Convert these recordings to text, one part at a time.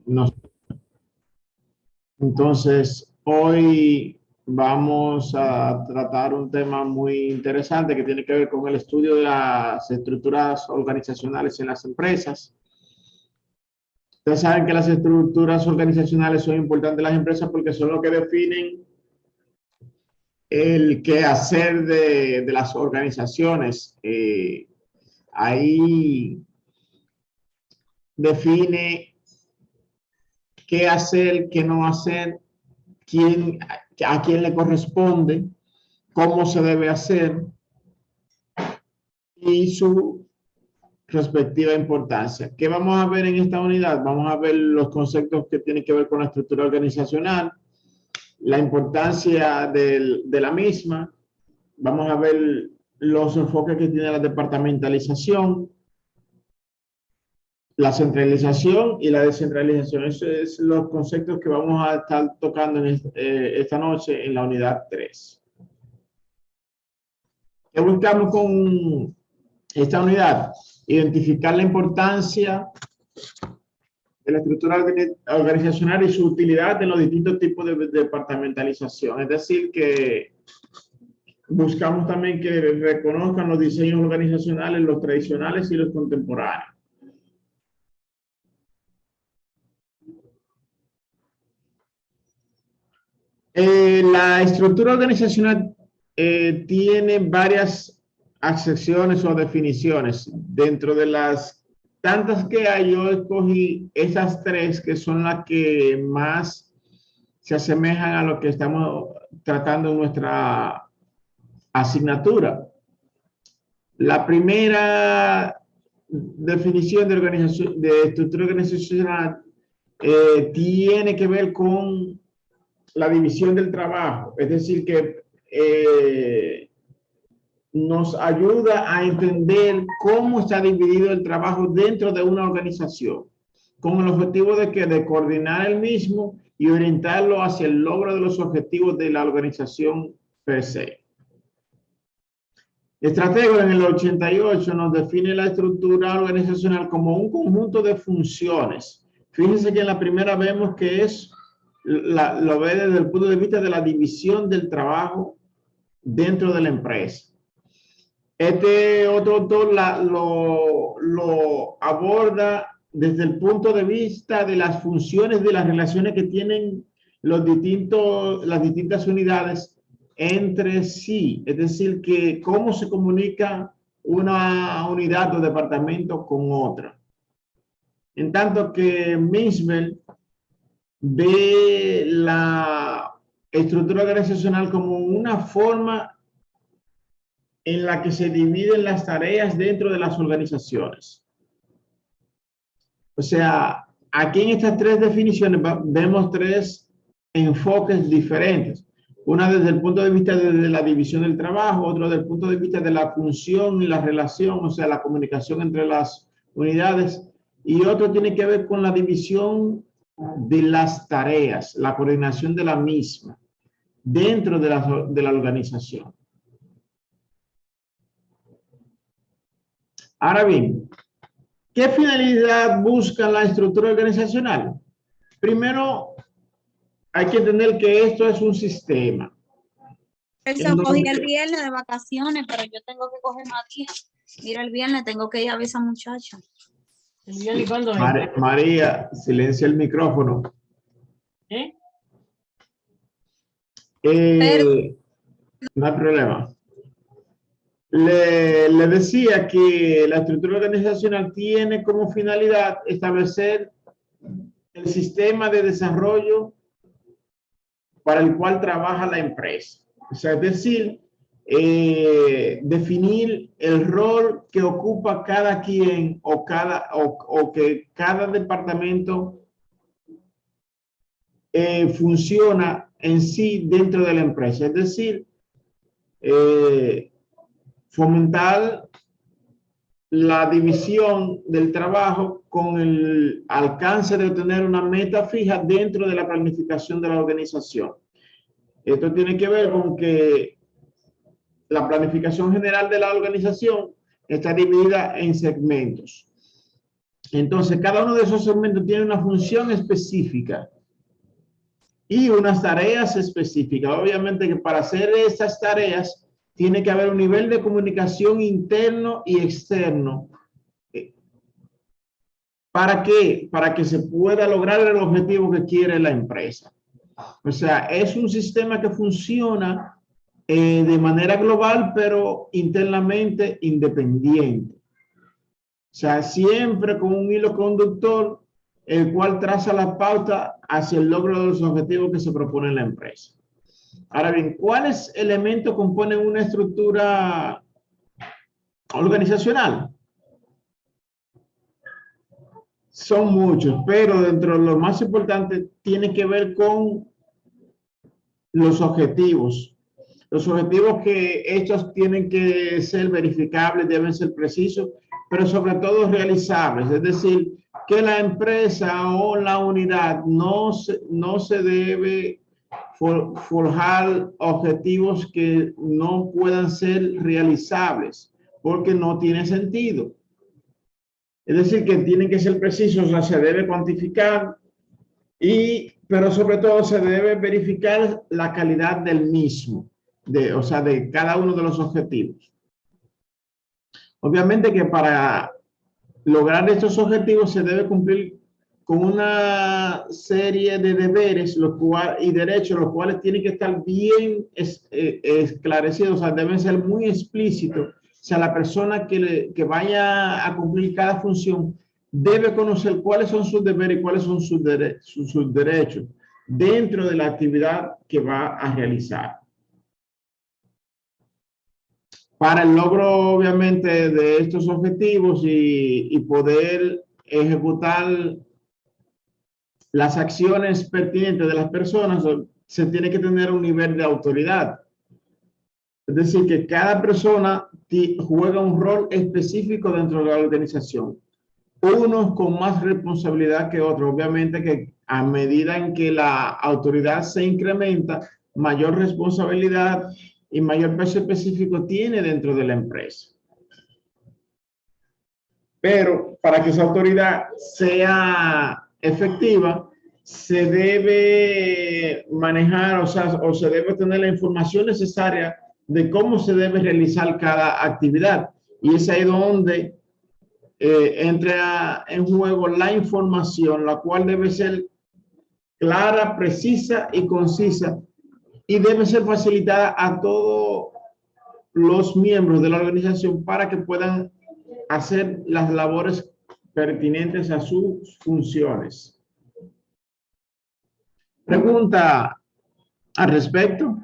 No. Entonces, hoy vamos a tratar un tema muy interesante que tiene que ver con el estudio de las estructuras organizacionales en las empresas. Ustedes saben que las estructuras organizacionales son importantes en las empresas porque son lo que definen el quehacer de las organizaciones. Ahí define qué hacer, qué no hacer, quién, a quién le corresponde, cómo se debe hacer y su respectiva importancia. ¿Qué vamos a ver en esta unidad? Vamos a ver los conceptos que tienen que ver con la estructura organizacional, la importancia de la misma, vamos a ver los enfoques que tiene la departamentalización, la centralización y la descentralización. Esos son los conceptos que vamos a estar tocando en esta noche en la unidad 3. ¿Qué buscamos con esta unidad? Identificar la importancia de la estructura organizacional y su utilidad en los distintos tipos de departamentalización. Es decir, que buscamos también que reconozcan los diseños organizacionales, los tradicionales y los contemporáneos. La estructura organizacional tiene varias acepciones o definiciones. Dentro de las tantas que hay, yo escogí esas tres que son las que más se asemejan a lo que estamos tratando en nuestra asignatura. La primera definición de organización, de estructura organizacional, tiene que ver con la división del trabajo, es decir, que nos ayuda a entender cómo está dividido el trabajo dentro de una organización, con el objetivo de coordinar el mismo y orientarlo hacia el logro de los objetivos de la organización per se. Estratego en el 88 nos define la estructura organizacional como un conjunto de funciones. Fíjense que en la primera vemos que es lo ve desde el punto de vista de la división del trabajo dentro de la empresa. Este otro autor lo aborda desde el punto de vista de las funciones, de las relaciones que tienen las distintas unidades entre sí. Es decir, que cómo se comunica una unidad o departamento con otra. En tanto que Misbel ve la estructura organizacional como una forma en la que se dividen las tareas dentro de las organizaciones. O sea, aquí en estas tres definiciones vemos tres enfoques diferentes. Una desde el punto de vista de la división del trabajo, otro desde el punto de vista de la función y la relación, o sea, la comunicación entre las unidades, y otro tiene que ver con la división de las tareas, la coordinación de la misma dentro de la organización. Ahora bien, ¿qué finalidad busca la estructura organizacional? Primero, hay que entender que esto es un sistema. Eso cogí el viernes de vacaciones, pero yo tengo que coger más días. Mira, el viernes tengo que ir a ver a esa muchacha. ¿El viernes cuándo es? María, silencia el micrófono. No hay problema. Le decía que la estructura organizacional tiene como finalidad establecer el sistema de desarrollo para el cual trabaja la empresa. O sea, es decir, definir el rol que ocupa cada quien o que cada departamento funciona en sí dentro de la empresa. Es decir, fomentar la división del trabajo con el alcance de obtener una meta fija dentro de la planificación de la organización. Esto tiene que ver con que la planificación general de la organización está dividida en segmentos. Entonces, cada uno de esos segmentos tiene una función específica y unas tareas específicas. Obviamente que para hacer esas tareas tiene que haber un nivel de comunicación interno y externo. ¿Para qué? Para que se pueda lograr el objetivo que quiere la empresa. O sea, es un sistema que funciona de manera global, pero internamente independiente. O sea, siempre con un hilo conductor, el cual traza la pauta hacia el logro de los objetivos que se propone la empresa. Ahora bien, ¿cuáles elementos componen una estructura organizacional? Son muchos, pero dentro de lo más importante tiene que ver con los objetivos. Los objetivos que estos tienen que ser verificables, deben ser precisos, pero sobre todo realizables. Es decir, que la empresa o la unidad no se debe forjar objetivos que no puedan ser realizables, porque no tiene sentido. Es decir, que tienen que ser precisos, o sea, se debe cuantificar, pero sobre todo se debe verificar la calidad del mismo, o sea, de cada uno de los objetivos. Obviamente que para lograr estos objetivos se debe cumplir con una serie de deberes y derechos, los cuales tienen que estar bien esclarecidos, o sea, deben ser muy explícitos. O sea, la persona que vaya a cumplir cada función debe conocer cuáles son sus deberes y cuáles son sus derechos dentro de la actividad que va a realizar. Para el logro, obviamente, de estos objetivos y poder ejecutar las acciones pertinentes de las personas, se tiene que tener un nivel de autoridad. Es decir, que cada persona juega un rol específico dentro de la organización. Unos con más responsabilidad que otros. Obviamente que a medida en que la autoridad se incrementa, mayor responsabilidad y mayor peso específico tiene dentro de la empresa. Pero para que esa autoridad sea efectiva, se debe manejar, o se debe tener la información necesaria de cómo se debe realizar cada actividad. Y es ahí donde entra en juego la información, la cual debe ser clara, precisa y concisa, y debe ser facilitada a todos los miembros de la organización para que puedan hacer las labores pertinentes a sus funciones. ¿Pregunta al respecto?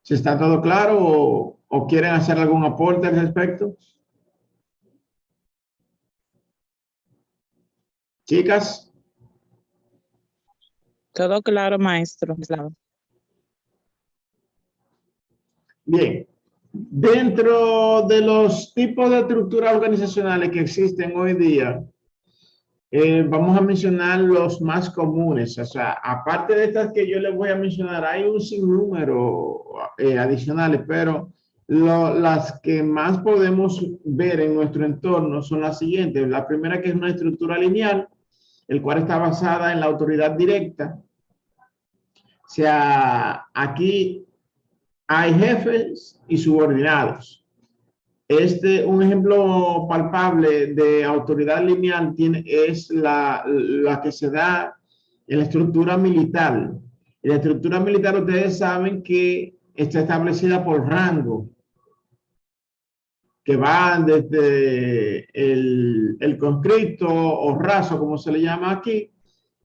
¿Si está todo claro o quieren hacer algún aporte al respecto? Chicas. Todo claro, maestro. Bien. Dentro de los tipos de estructuras organizacionales que existen hoy día, vamos a mencionar los más comunes. O sea, aparte de estas que yo les voy a mencionar, hay un sinnúmero adicionales, pero las que más podemos ver en nuestro entorno son las siguientes. La primera, que es una estructura lineal, el cual está basada en la autoridad directa. O sea, aquí hay jefes y subordinados. Un ejemplo palpable de autoridad lineal es la que se da en la estructura militar. En la estructura militar ustedes saben que está establecida por rango, que van desde el conscripto o raso, como se le llama aquí,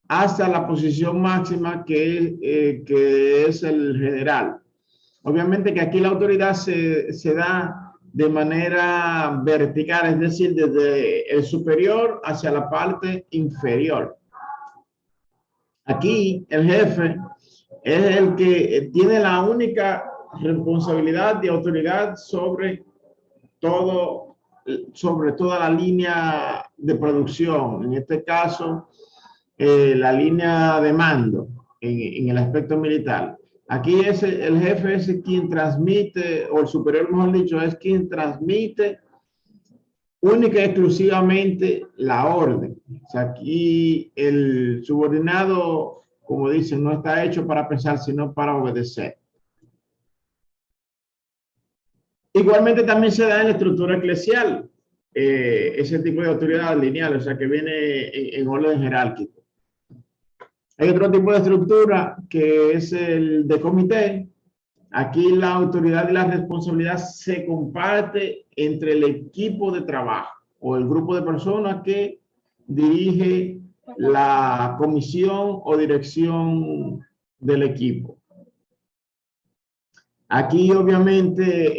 hasta la posición máxima que es el general. Obviamente que aquí la autoridad se da de manera vertical, es decir, desde el superior hacia la parte inferior. Aquí el jefe es el que tiene la única responsabilidad de autoridad sobre toda la línea de producción. En este caso, la línea de mando en el aspecto militar. Aquí el jefe es quien transmite, o el superior, mejor dicho, es quien transmite única y exclusivamente la orden. O sea, aquí el subordinado, como dicen, no está hecho para pensar, sino para obedecer. Igualmente también se da en la estructura eclesial, ese tipo de autoridad lineal, o sea, que viene en orden jerárquico. Hay otro tipo de estructura que es el de comité. Aquí la autoridad y la responsabilidad se comparte entre el equipo de trabajo o el grupo de personas que dirige la comisión o dirección del equipo. Aquí obviamente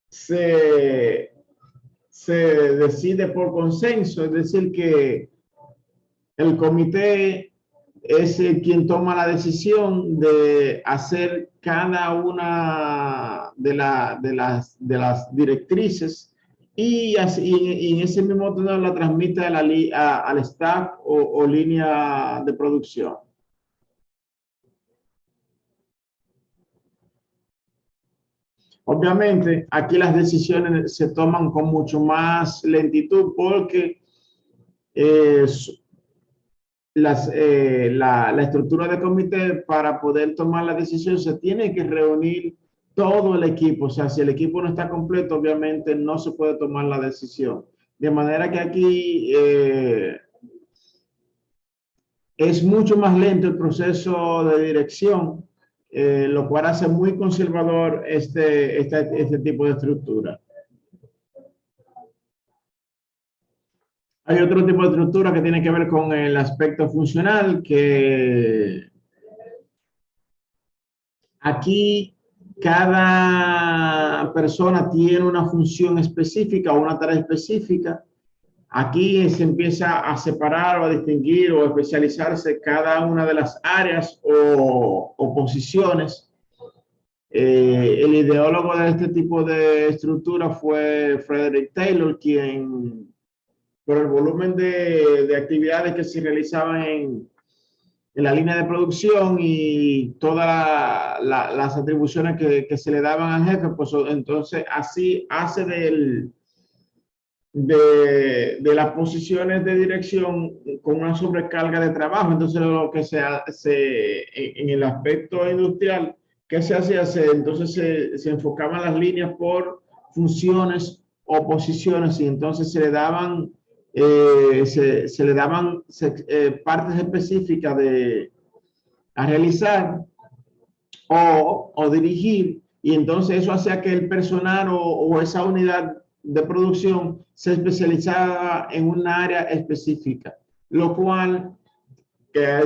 se decide por consenso, es decir, que el comité es quien toma la decisión de hacer cada una de las directrices y en ese mismo tenor la transmite al staff o línea de producción. Obviamente, aquí las decisiones se toman con mucho más lentitud porque la estructura de comité, para poder tomar la decisión, se tiene que reunir todo el equipo. O sea, si el equipo no está completo, obviamente no se puede tomar la decisión. De manera que aquí es mucho más lento el proceso de dirección, lo cual hace muy conservador este tipo de estructura. Hay otro tipo de estructura que tiene que ver con el aspecto funcional, que aquí cada persona tiene una función específica o una tarea específica. Aquí se empieza a separar o a distinguir o a especializarse cada una de las áreas o posiciones. El ideólogo de este tipo de estructura fue Frederick Taylor, quien, por el volumen de actividades que se realizaban en la línea de producción y todas las atribuciones que se le daban al jefe, pues entonces así hace de las posiciones de dirección con una sobrecarga de trabajo. Entonces lo que se hace en el aspecto industrial, ¿qué se hacía? Entonces se enfocaban las líneas por funciones o posiciones y entonces se le daban partes específicas a realizar o dirigir, y entonces eso hacía que el personal o esa unidad de producción se especializaba en una área específica, lo cual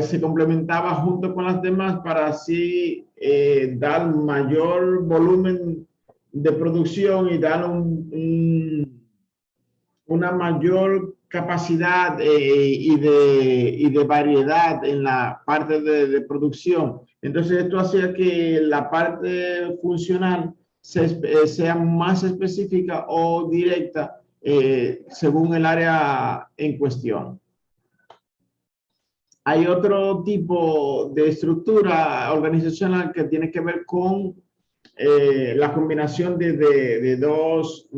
se complementaba junto con las demás para así dar mayor volumen de producción y dar una mayor capacidad y de variedad en la parte de producción. Entonces esto hacía que la parte funcional sea más específica o directa según el área en cuestión. Hay otro tipo de estructura organizacional que tiene que ver con la combinación de dos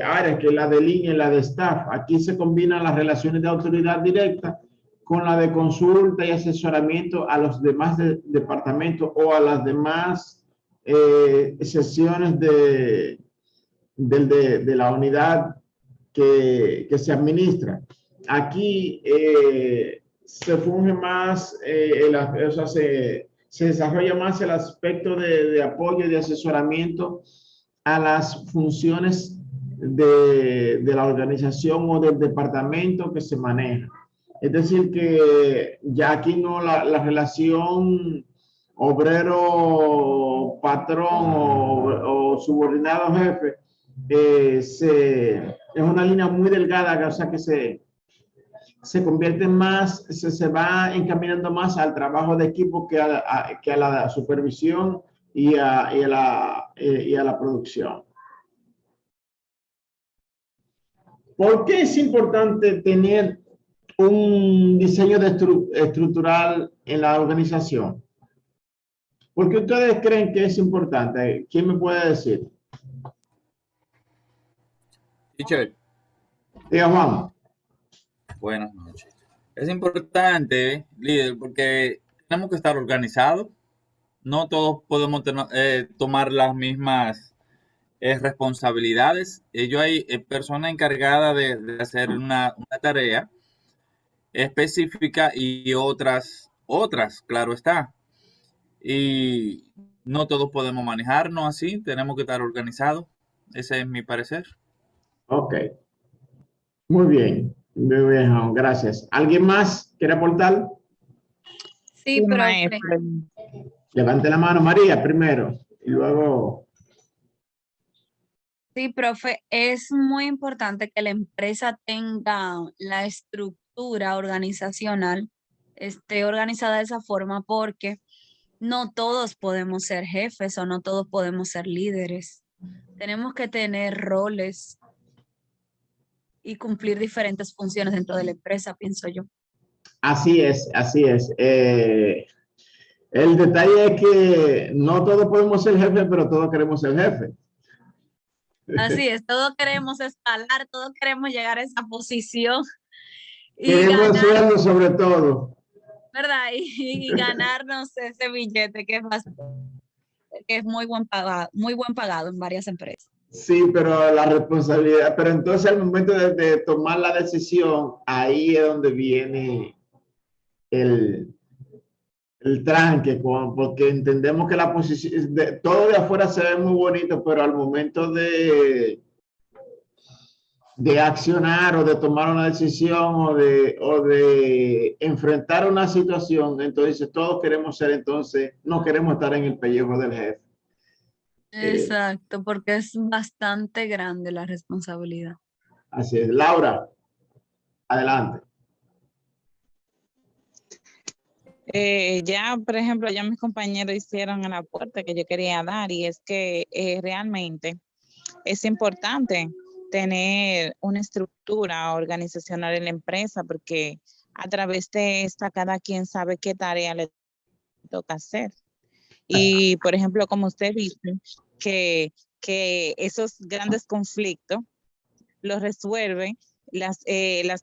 áreas, que es la de línea y la de staff. Aquí se combinan las relaciones de autoridad directa con la de consulta y asesoramiento a los demás departamentos o a las demás sesiones de la unidad que se administra. Aquí se funge más, o sea, se desarrolla más el aspecto de apoyo y de asesoramiento a las funciones de la organización o del departamento que se maneja. Es decir, que ya aquí no la relación obrero-patrón o subordinado-jefe es una línea muy delgada, o sea que se convierte más, se va encaminando más al trabajo de equipo que a la supervisión y a la producción. ¿Por qué es importante tener un diseño estructural en la organización? ¿Por qué ustedes creen que es importante? ¿Quién me puede decir? Teacher, Diga, Juan. buenas noches. Es importante, líder, porque tenemos que estar organizados. No todos podemos tomar las mismas responsabilidades. Yo hay personas encargadas de hacer una tarea específica y otras, claro está. Y no todos podemos manejarnos así, tenemos que estar organizados. Ese es mi parecer. Ok. Muy bien. Muy bien, Juan. Gracias. ¿Alguien más quiere aportar? Sí, Sí, profe. maestro. Levante la mano, María, primero. Y luego. Sí, profe, es muy importante que la empresa tenga la estructura organizacional, esté organizada de esa forma porque no todos podemos ser jefes o no todos podemos ser líderes. Tenemos que tener roles y cumplir diferentes funciones dentro de la empresa, pienso yo. Así es, así es. El detalle es que no todos podemos ser jefe, pero todos queremos ser jefe. Así es, todos queremos escalar, todos queremos llegar a esa posición y Queremos ganar, sueldo sobre todo. ¿verdad? Y ganarnos ese billete que es muy buen pagado en varias empresas. Sí, pero la responsabilidad, pero entonces al momento de tomar la decisión, ahí es donde viene el, el tranque, porque entendemos que la posición, todo de afuera se ve muy bonito, pero al momento de accionar o de tomar una decisión o de enfrentar una situación, entonces todos queremos ser, entonces no queremos estar en el pellejo del jefe. Exacto, porque es bastante grande la responsabilidad. Así es. Laura, adelante. Ya, por ejemplo, ya mis compañeros hicieron el aporte que yo quería dar y es que realmente es importante tener una estructura organizacional en la empresa porque a través de esta cada quien sabe qué tarea le toca hacer. Y, por ejemplo, como usted dice, que esos grandes conflictos los resuelven las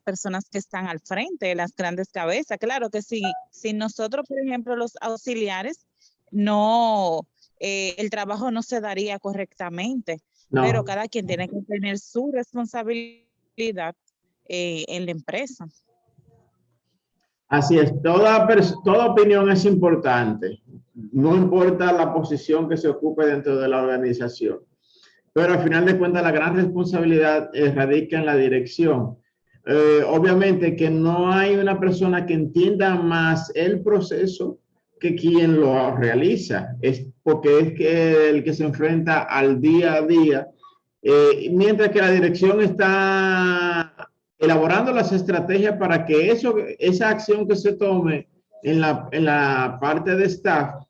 personas que están al frente, las grandes cabezas. Claro que sí, si nosotros, por ejemplo, los auxiliares, no, el trabajo no se daría correctamente, pero No, cada quien tiene que tener su responsabilidad en la empresa. así es. Toda opinión es importante. No importa la posición que se ocupe dentro de la organización. Pero al final de cuentas, la gran responsabilidad radica en la dirección. Obviamente que no hay una persona que entienda más el proceso que quien lo realiza. Es porque es que el que se enfrenta al día a día. Mientras que la dirección está elaborando las estrategias para que esa acción que se tome en la parte de staff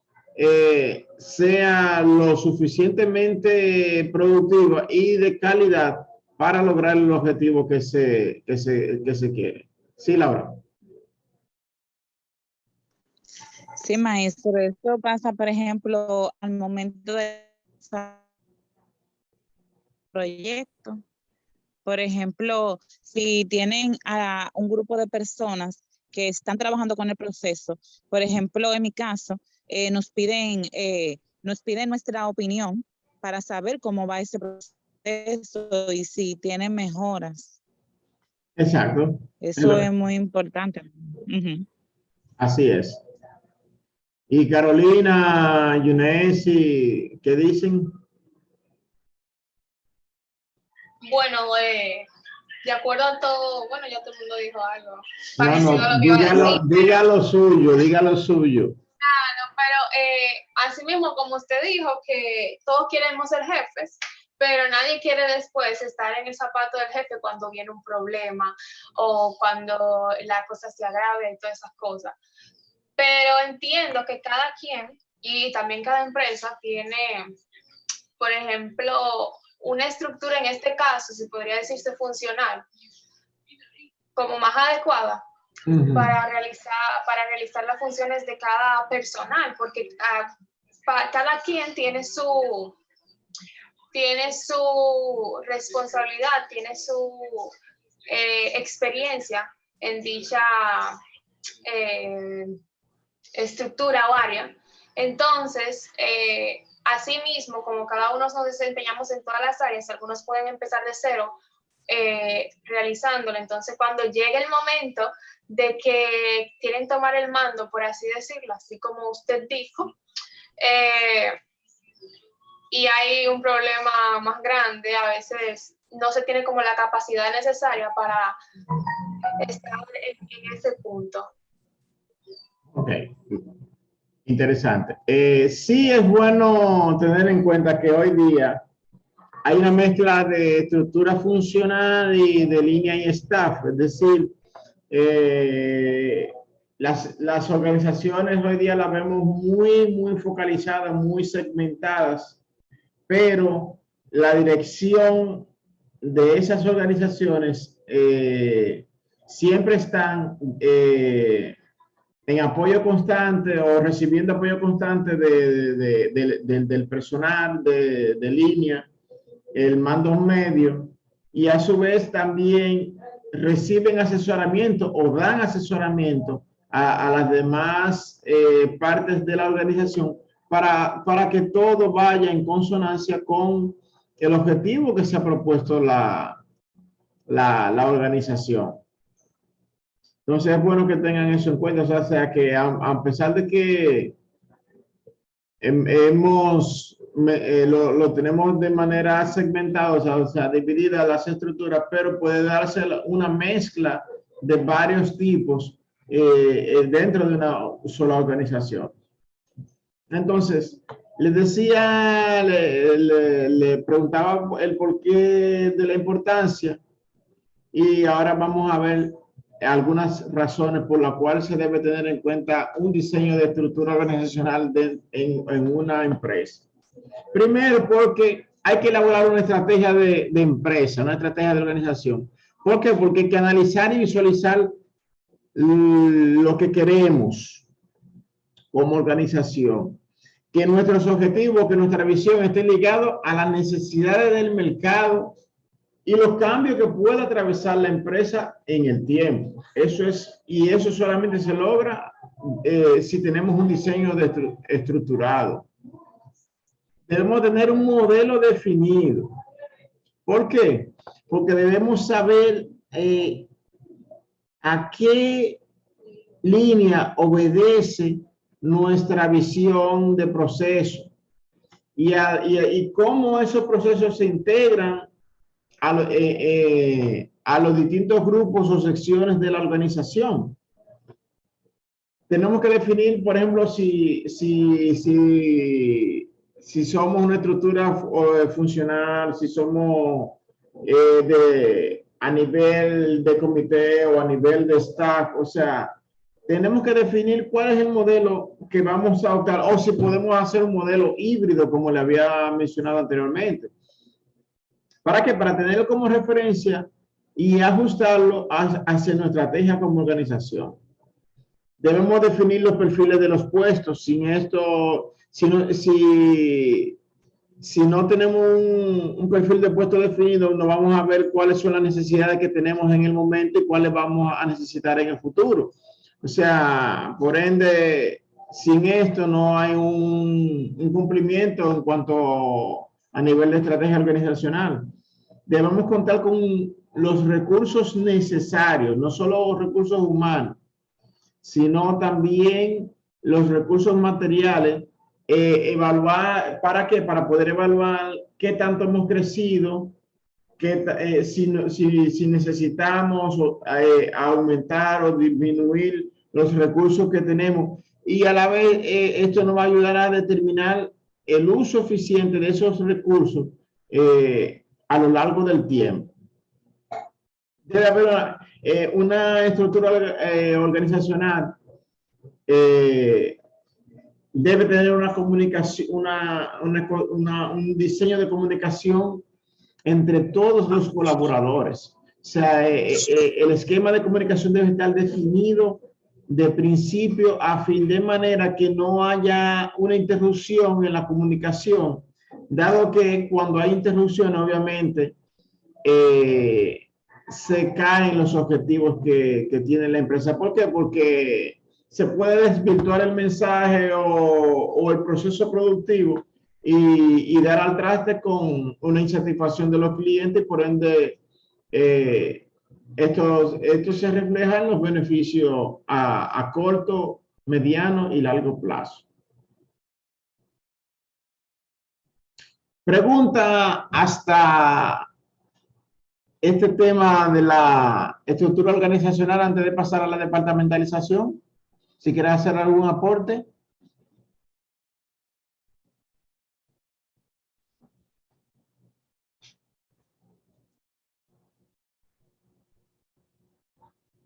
sea lo suficientemente productiva y de calidad para lograr el objetivo que se quiere. Sí, Laura. Sí, maestro, esto pasa, por ejemplo, al momento de proyecto. Por ejemplo, si tienen a un grupo de personas que están trabajando con el proceso, por ejemplo, en mi caso, nos piden nuestra opinión para saber cómo va ese proceso y si tienen mejoras. Exacto. Eso es muy importante. Así es. Y Carolina, Yunesi, ¿qué dicen? Bueno, de acuerdo a todo, bueno, ya todo el mundo dijo algo No, parecido a lo que iba a decir. diga lo suyo, diga lo suyo. Pero así mismo, como usted dijo, que todos queremos ser jefes, pero nadie quiere después estar en el zapato del jefe cuando viene un problema o cuando la cosa se agrave y todas esas cosas. Pero entiendo que cada quien y también cada empresa tiene, por ejemplo, una estructura, en este caso, si podría decirse funcional, como más adecuada para realizar las funciones de cada personal, porque cada quien tiene su tiene su responsabilidad, tiene su experiencia en dicha estructura o área. Entonces, asimismo, como cada uno nos desempeñamos en todas las áreas, algunos pueden empezar de cero realizándolo. Entonces, cuando llegue el momento de que quieren tomar el mando, por así decirlo, así como usted dijo, y hay un problema más grande, a veces no se tiene como la capacidad necesaria para estar en ese punto. Ok, interesante. Sí es bueno tener en cuenta que hoy día hay una mezcla de estructura funcional y de línea y staff, es decir, las organizaciones hoy día las vemos muy focalizadas, muy segmentadas, pero la dirección de esas organizaciones siempre están en apoyo constante o recibiendo apoyo constante del personal de línea, el mando medio, y a su vez también reciben asesoramiento o dan asesoramiento a las demás partes de la organización para que todo vaya en consonancia con el objetivo que se ha propuesto la organización. Entonces es bueno que tengan eso en cuenta, o sea que a pesar de que lo tenemos de manera segmentada, o sea, dividida las estructuras, pero puede darse una mezcla de varios tipos dentro de una sola organización. Entonces, les decía, le preguntaba el porqué de la importancia, y ahora vamos a ver algunas razones por las cuales se debe tener en cuenta un diseño de estructura organizacional en una empresa. Primero, porque hay que elaborar una estrategia de empresa, una estrategia de organización. ¿Por qué? Porque hay que analizar y visualizar lo que queremos como organización, que nuestros objetivos, que nuestra visión esté ligado a las necesidades del mercado y los cambios que pueda atravesar la empresa en el tiempo. Y eso solamente se logra si tenemos un diseño estructurado. Debemos tener un modelo definido. ¿Por qué? Porque debemos saber a qué línea obedece nuestra visión de proceso y cómo esos procesos se integran a los distintos grupos o secciones de la organización. Tenemos que definir, por ejemplo, si somos una estructura funcional, si somos a nivel de comité o a nivel de staff, o sea, tenemos que definir cuál es el modelo que vamos a adoptar, o si podemos hacer un modelo híbrido, como le había mencionado anteriormente. ¿Para qué? Para tenerlo como referencia y ajustarlo hacia nuestra estrategia como organización. Debemos definir los perfiles de los puestos. Sin esto, si no tenemos un perfil de puesto definido, no vamos a ver cuáles son las necesidades que tenemos en el momento y cuáles vamos a necesitar en el futuro. O sea, por ende, sin esto no hay un cumplimiento en cuanto a nivel de estrategia organizacional. Debemos contar con los recursos necesarios, no solo los recursos humanos, sino también los recursos materiales. Evaluar, ¿para qué? Para poder evaluar qué tanto hemos crecido, si necesitamos aumentar o disminuir los recursos que tenemos. Y a la vez esto nos va a ayudar a determinar el uso eficiente de esos recursos a lo largo del tiempo. Debe haber una estructura organizacional, debe tener una comunicación, un diseño de comunicación entre todos los colaboradores. O sea, el esquema de comunicación debe estar definido de principio a fin, de manera que no haya una interrupción en la comunicación dado que cuando hay interrupción, obviamente, se caen los objetivos que tiene la empresa. ¿Por qué? Porque se puede desvirtuar el mensaje o el proceso productivo y dar al traste con una insatisfacción de los clientes y por ende esto se refleja en los beneficios a corto, mediano y largo plazo. Pregunta hasta este tema de la estructura organizacional antes de pasar a la departamentalización. Si quieres hacer algún aporte.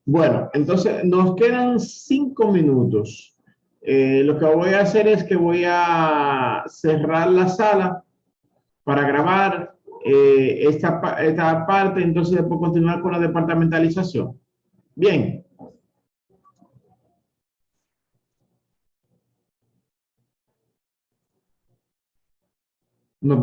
Bueno, entonces nos quedan 5 minutos. Lo que voy a hacer es que voy a cerrar la sala para grabar esta parte, entonces después continuar con la departamentalización. Bien.